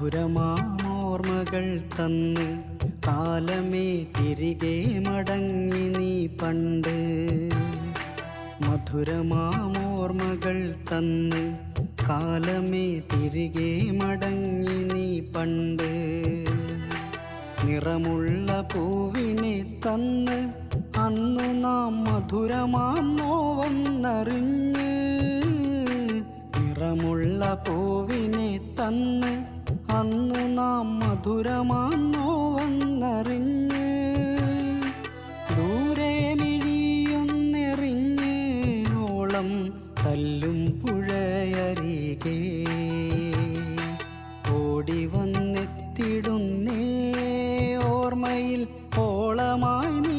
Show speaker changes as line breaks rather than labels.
മധുരമാമോർമ്മകൾ തന്ന് കാലമേ തിരികെ മടങ്ങി നീ പണ്ട്. മധുരമാമോർമ്മകൾ തന്ന് കാലമേ തിരികെ മടങ്ങി നീ പണ്ട്. നിറമുള്ള പൂവിനെ തന്ന് അന്നു നാം മധുരമാം നോവന്നറിഞ്ഞ്. നിറമുള്ള പൂവിനെ തന്ന് അന്നു നാം മധുരമാം നോവന്നറിഞ്ഞ്. ദൂരെ മിഴിയൊന്നെറിഞ്ഞ് ഓളം തല്ലും പുഴയരികെ ഓടി വന്നെത്തിടുന്നേ ഓർമ്മയിൽ ഓളമായി.